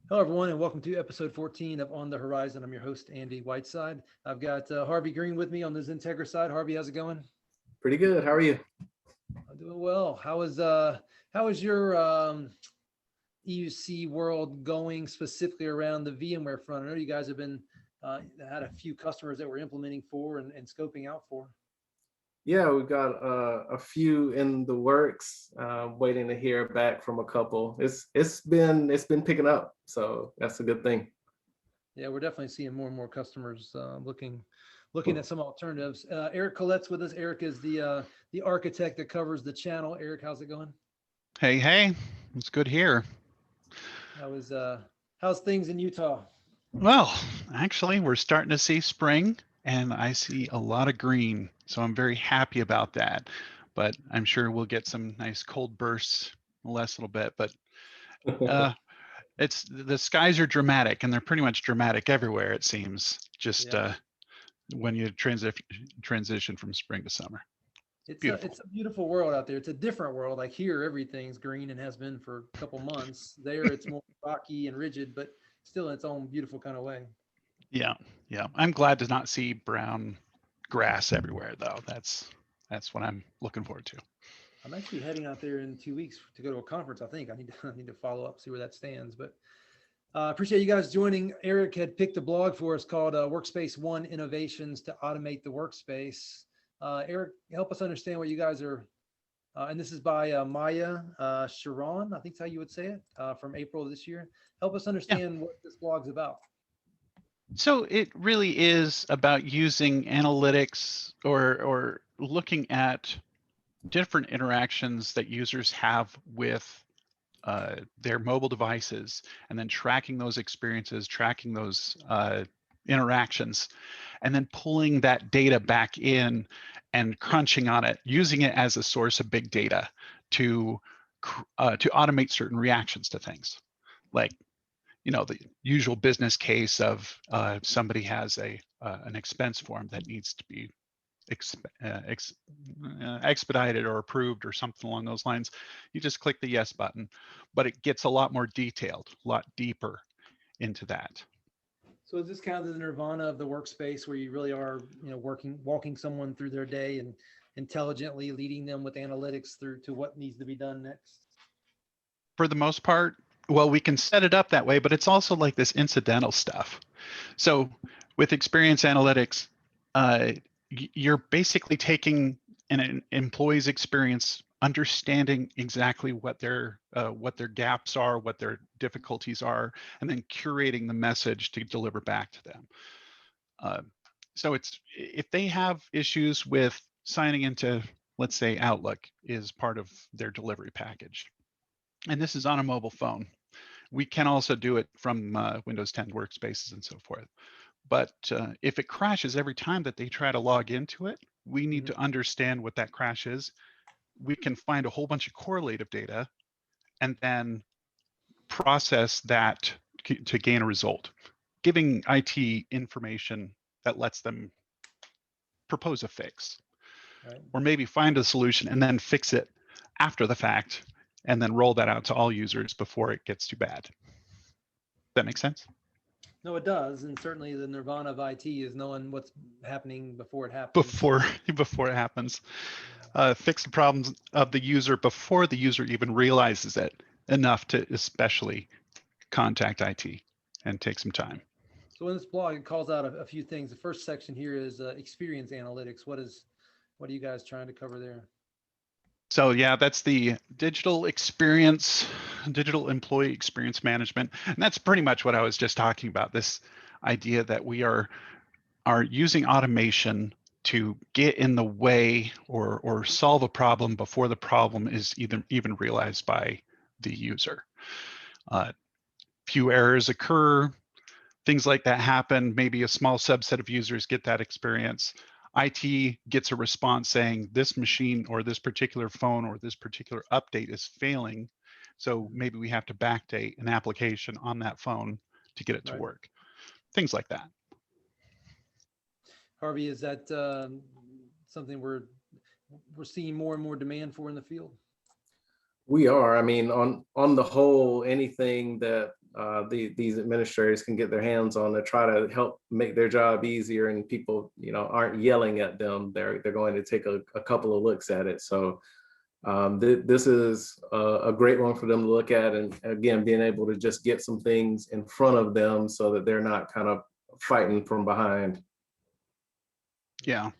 Hello, everyone, and welcome to episode 14 of On the Horizon. I'm your host, Andy Whiteside. I've got Harvey Green with me on the XenTegra side. Harvey, how's it going? Pretty good. How are you? I'm doing well. How is your EUC world going specifically around the VMware front? I know you guys have been had a few customers that we're implementing for and scoping out for. Yeah, we've got a few in the works. Waiting to hear back from a couple. It's been picking up, so that's a good thing. Yeah, we're definitely seeing more and more customers looking at some alternatives. Eric Colette's with us. Eric is the architect that covers the channel. Eric, how's it going? Hey, hey, it's good here. How is how's things in Utah? Well, actually, we're starting to see spring and I see a lot of green. So I'm very happy about that. But I'm sure we'll get some nice cold bursts in the last little bit. But uh, it's the skies are dramatic and they're pretty much dramatic everywhere, it seems, just Yeah, when you transition from spring to summer. Beautiful. it's a beautiful world out there. It's a different world. Like here, everything's green and has been for a couple months. There, it's more rocky and rigid, but still in its own beautiful kind of way. Yeah, yeah. I'm glad to not see brown grass everywhere, though. That's what I'm looking forward to. I'm actually heading out there in 2 weeks to go to a conference. I think I need to I need to follow up, see where that stands. But appreciate you guys joining. Eric had picked a blog for us called Workspace One Innovations to Automate the Workspace. Eric, help us understand what you guys are, and this is by Maya Sharon, I think is how you would say it, from April of this year. Help us Yeah. understand what this blog's about. So it really is about using analytics or looking at different interactions that users have with their mobile devices, and then tracking those experiences, tracking those interactions, and then pulling that data back in and crunching on it, using it as a source of big data to to automate certain reactions to things, like the usual business case of somebody has an expense form that needs to be exp- uh, ex- expedited or approved or something along those lines. You just click the yes button, but it gets a lot more detailed, a lot deeper into that. So is this kind of the nirvana of the workspace where you really are, walking someone through their day and intelligently leading them with analytics through to what needs to be done next? For the most part, well, we can set it up that way, but it's also like this incidental stuff. So with experience analytics, uh, you're basically taking an employee's experience, understanding exactly what their gaps are, what their difficulties are, and then curating the message to deliver back to them. Uh, so it's if they have issues with signing into, let's say, Outlook is part of their delivery package, and this is on a mobile phone. We can also do it from Windows 10 workspaces and so forth. But if it crashes every time that they try to log into it, we need Mhm. to understand what that crash is. We can find a whole bunch of correlative data and then process that to gain a result, giving IT information that lets them propose a fix Right. or maybe find a solution and then fix it after the fact and then roll that out to all users before it gets too bad. That makes sense? No, it does, and certainly the nirvana of IT is knowing what's happening before it happens. Before before it happens. Fix the problems of the user before the user even realizes it enough to especially contact IT and take some time. So in this blog, it calls out a few things. The first section here is experience analytics. What are you guys trying to cover there? So yeah, that's the digital experience, digital employee experience management. And that's pretty much what I was just talking about, this idea that we are using automation to get in the way or solve a problem before the problem is even realized by the user. Few errors occur, things like that happen. Maybe a small subset of users get that experience. IT gets a response saying this machine or this particular phone or this particular update is failing. So maybe we have to backdate an application on that phone to get it to Right. work. Things like that. Harvey, is that something we're seeing more and more demand for in the field? We are. I mean, on the whole, anything that these administrators can get their hands on to try to help make their job easier, and people, aren't yelling at them. They're going to take a couple of looks at it. So this is a great one for them to look at, and again, being able to just get some things in front of them so that they're not kind of fighting from behind. Yeah.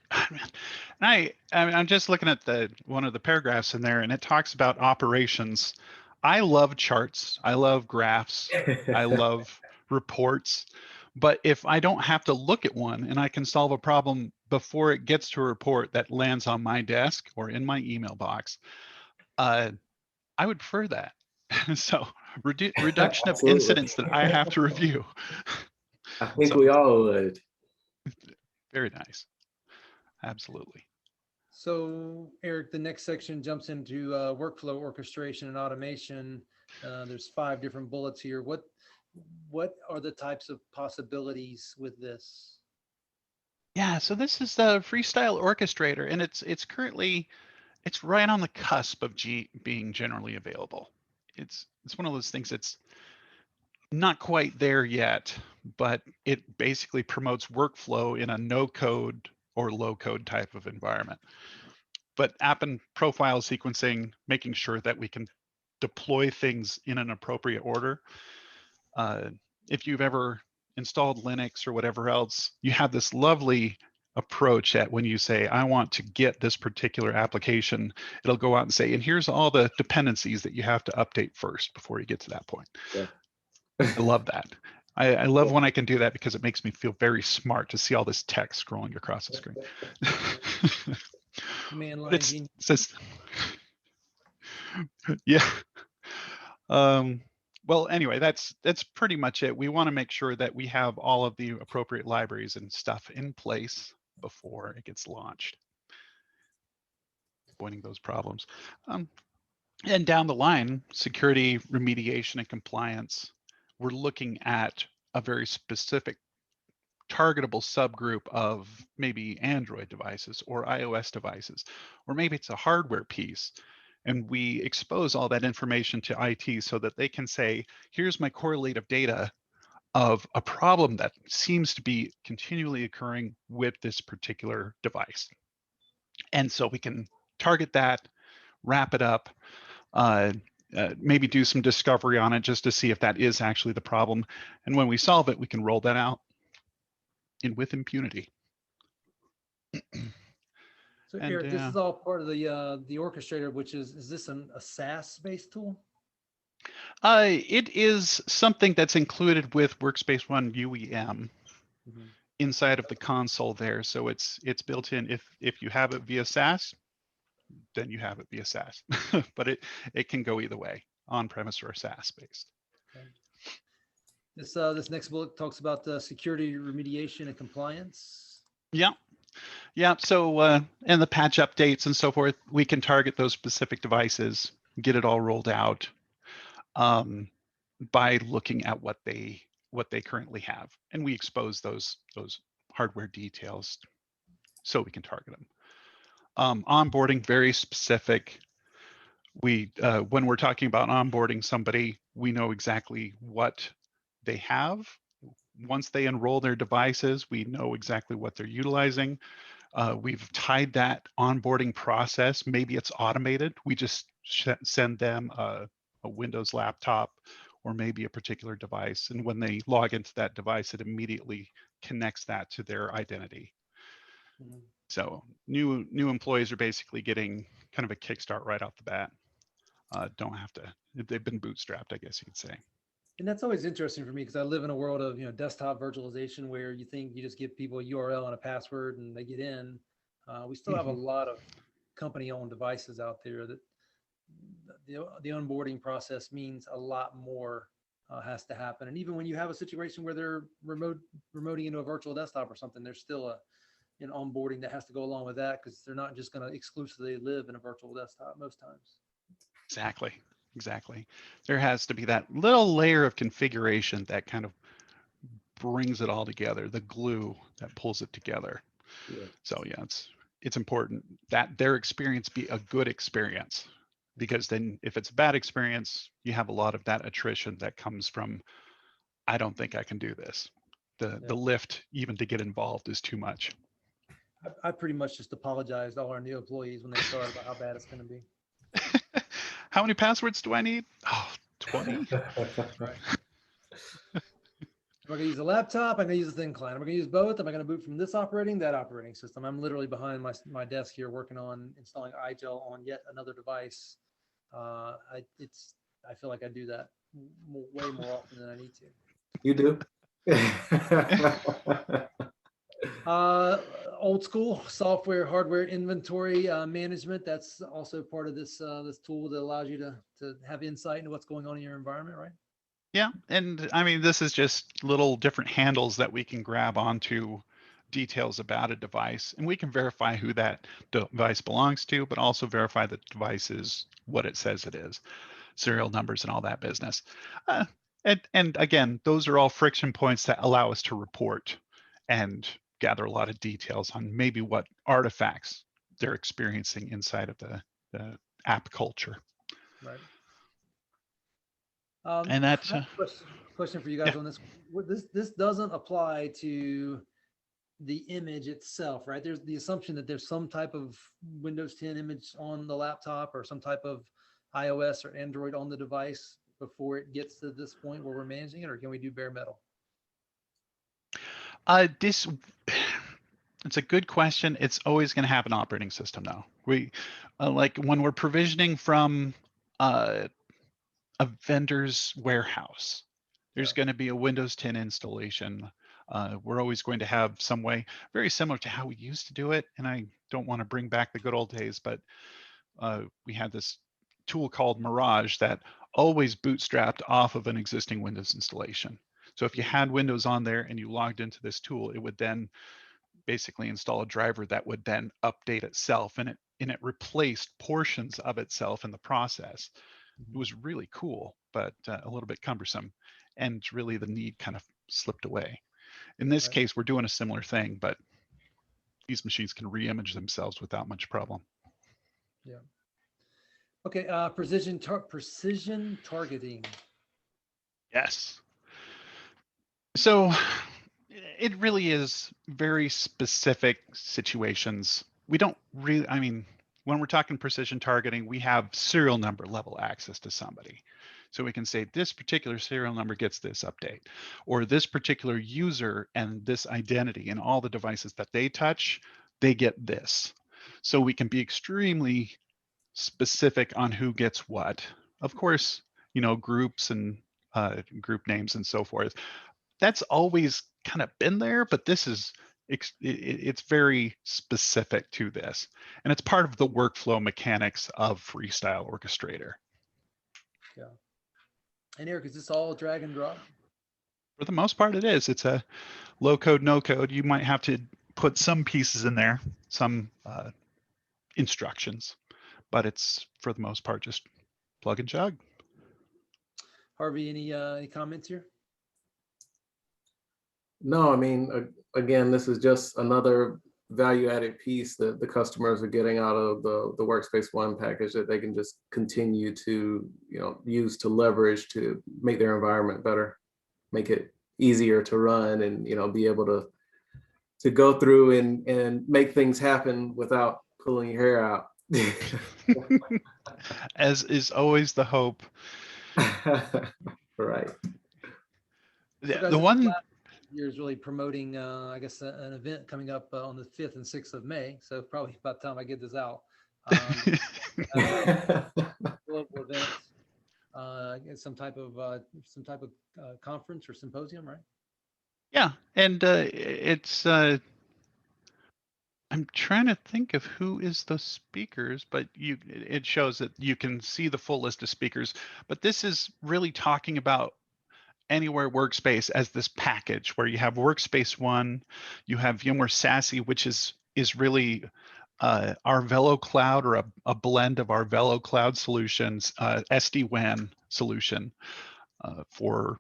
And I'm just looking at one of the paragraphs in there, and it talks about operations. I love charts. I love graphs. I love reports. But if I don't have to look at one and I can solve a problem before it gets to a report that lands on my desk or in my email box, I would prefer that. So reduction of incidents that I have to review. I think we all would. Very nice. Absolutely. So Eric, the next section jumps into workflow orchestration and automation. There's 5 different bullets here. What are the types of possibilities with this? Yeah, so this is the Freestyle Orchestrator, and it's right on the cusp of being generally available. It's one of those things that's not quite there yet, but it basically promotes workflow in a no-code or low-code type of environment. But app and profile sequencing, making sure that we can deploy things in an appropriate order. If you've ever installed Linux or whatever else, you have this lovely approach at when you say, I want to get this particular application, it'll go out and say, and here's all the dependencies that you have to update first before you get to that point. Yeah. I love that. I love when I can do that because it makes me feel very smart to see all this text scrolling across the screen. Command line genius. Yeah. Well, anyway, that's pretty much it. We want to make sure that we have all of the appropriate libraries and stuff in place before it gets launched, avoiding those problems. And down the line, security, remediation, and compliance, we're looking at a very specific targetable subgroup of maybe Android devices or iOS devices, or maybe it's a hardware piece. And we expose all that information to IT so that they can say, here's my correlative data of a problem that seems to be continually occurring with this particular device. And so we can target that, wrap it up, maybe do some discovery on it just to see if that is actually the problem. And when we solve it, we can roll that out with impunity. So Eric, this is all part of the orchestrator, which is this a SaaS-based tool? It is something that's included with Workspace ONE UEM inside of the console there. So it's built in. If you have it via SaaS, then you have it via SaaS. But it can go either way, on-premise or SaaS-based. Okay. This next bullet talks about the security remediation and compliance. Yeah. Yeah, so and the patch updates and so forth, we can target those specific devices, get it all rolled out by looking at what they currently have, and we expose those hardware details so we can target them. Onboarding, very specific. We when we're talking about onboarding somebody, we know exactly what they have. Once they enroll their devices, we know exactly what they're utilizing. We've tied that onboarding process. Maybe it's automated. We just send them a Windows laptop or maybe a particular device. And when they log into that device, it immediately connects that to their identity. Mm-hmm. So new employees are basically getting kind of a kickstart right off the bat. Don't have to, they've been bootstrapped, I guess you could say. And that's always interesting for me because I live in a world of desktop virtualization where you think you just give people a URL and a password and they get in. We still have a lot of company-owned devices out there that the onboarding process means a lot more has to happen. And even when you have a situation where they're remoting into a virtual desktop or something, there's still an onboarding that has to go along with that because they're not just going to exclusively live in a virtual desktop most times. Exactly. There has to be that little layer of configuration that kind of brings it all together, the glue that pulls it together. Yeah. So yeah, it's important that their experience be a good experience, because then if it's a bad experience, you have a lot of that attrition that comes from I don't think I can do this. The lift even to get involved is too much. I pretty much just apologized to all our new employees when they started about how bad it's going to be. How many passwords do I need? Oh, 20? Right. Am I going to use a laptop? I'm going to use a thin client. Am I going to use both? Am I going to boot from this operating, that operating system? I'm literally behind my desk here working on installing iGel on yet another device. I feel like I do that way more often than I need to. You do. Old school software, hardware inventory management. That's also part of this this tool that allows you to have insight into what's going on in your environment, right? Yeah, and I mean, this is just little different handles that we can grab onto details about a device, and we can verify who that device belongs to, but also verify that the device is what it says it is, serial numbers and all that business. And again, those are all friction points that allow us to report and gather a lot of details on maybe what artifacts they're experiencing inside of the app culture. Right. And that's question for you guys on this. This doesn't apply to the image itself, right? There's the assumption that there's some type of Windows 10 image on the laptop or some type of iOS or Android on the device before it gets to this point where we're managing it, or can we do bare metal? It's a good question. It's always going to have an operating system though. We like when we're provisioning from a vendor's warehouse, there's going to be a Windows 10 installation. We're always going to have some way very similar to how we used to do it. And I don't want to bring back the good old days, but we had this tool called Mirage that always bootstrapped off of an existing Windows installation. So if you had Windows on there and you logged into this tool, it would then basically install a driver that would then update itself, and it replaced portions of itself in the process. It was really cool, but a little bit cumbersome, and really the need kind of slipped away. In this case, we're doing a similar thing, but these machines can re-image themselves without much problem. Yeah. Okay. Precision targeting. Yes. So it really is very specific situations. We don't really, I mean, when we're talking precision targeting, we have serial number level access to somebody. So we can say this particular serial number gets this update, or this particular user and this identity and all the devices that they touch, they get this. So we can be extremely specific on who gets what. Of course, you know, groups and group names and so forth. That's always kind of been there, but this is it's very specific to this, and it's part of the workflow mechanics of Freestyle Orchestrator. Yeah. And Eric, is this all drag and drop? For the most part, it is. It's a low code, no code. You might have to put some pieces in there, some instructions, but it's for the most part just plug and chug. Harvey, any comments here? No, I mean, again, this is just another value-added piece that the customers are getting out of the Workspace ONE package that they can just continue to, you know, use to leverage to make their environment better, make it easier to run, and, you know, be able to go through and make things happen without pulling your hair out. As is always the hope. Right. So guys, The one year is really promoting, I guess, an event coming up on the 5th and 6th of May. So probably by the time I get this out, global event, some type of conference or symposium, right? Yeah, and it's I'm trying to think of who is the speakers, but it shows that you can see the full list of speakers. But this is really talking about Anywhere Workspace as this package where you have Workspace ONE, you have VMware SASE, which is really our Velo Cloud, or a blend of our Velo Cloud solutions, SD-WAN solution for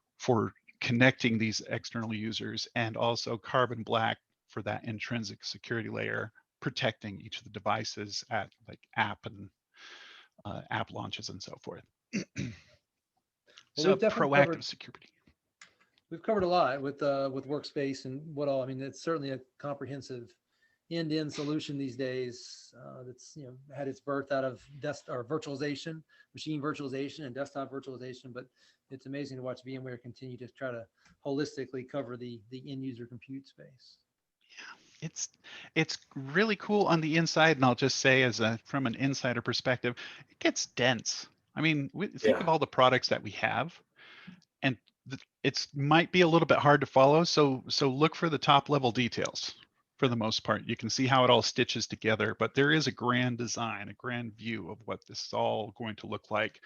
connecting these external users, and also Carbon Black for that intrinsic security layer, protecting each of the devices at like app and app launches and so forth. So proactive security. we've covered a lot with Workspace and what all. I mean, it's certainly a comprehensive end-to-end solution these days. That's had its birth out of virtualization, machine virtualization, and desktop virtualization. But it's amazing to watch VMware continue to try to holistically cover the end user compute space. It's really cool on the inside, and I'll just say, from an insider perspective, it gets dense. I mean, think of all the products that we have, and it's might be a little bit hard to follow. So look for the top level details. For the most part, you can see how it all stitches together, but there is a grand design, a grand view of what this is all going to look like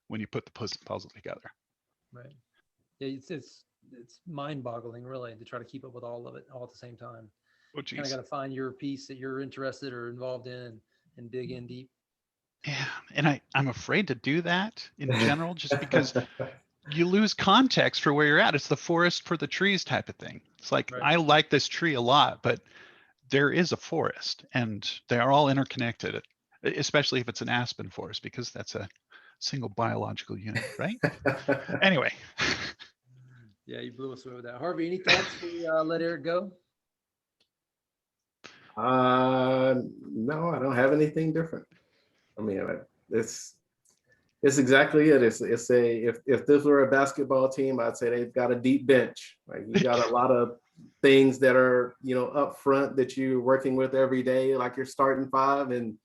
when you put the puzzle together. Right. Yeah, it's mind-boggling, really, to try to keep up with all of it all at the same time. Oh, geez. Kind of got to find your piece that you're interested or involved in and dig in deep. Yeah, and I'm afraid to do that in general, just because you lose context for where you're at. It's the forest for the trees type of thing. It's like, Right. I like this tree a lot, but there is a forest and they are all interconnected, especially if it's an aspen forest, because that's a single biological unit, right? Anyway. Yeah, you blew us away with that. Harvey, any thoughts before we let Eric go? No, I don't have anything different. I mean, it's exactly it. It's if this were a basketball team, I'd say they've got a deep bench. Like, you got a lot of things that are, up front that you're working with every day, like your starting five. And,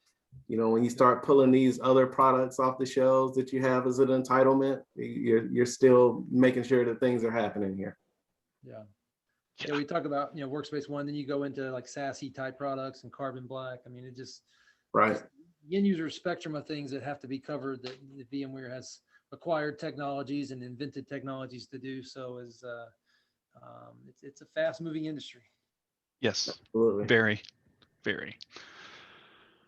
when you start pulling these other products off the shelves that you have as an entitlement, you're still making sure that things are happening here. Yeah. Yeah, we talk about, Workspace ONE, then you go into like SASE type products and Carbon Black. I mean, it just, right. The end user spectrum of things that have to be covered, that VMware has acquired technologies and invented technologies to do so. Is it's a fast moving industry. Yes, absolutely. Very, very.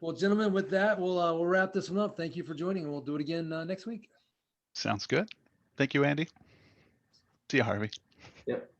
Well, gentlemen, with that, we'll wrap this one up. Thank you for joining, and we'll do it again next week. Sounds good. Thank you, Andy. See you, Harvey. Yep.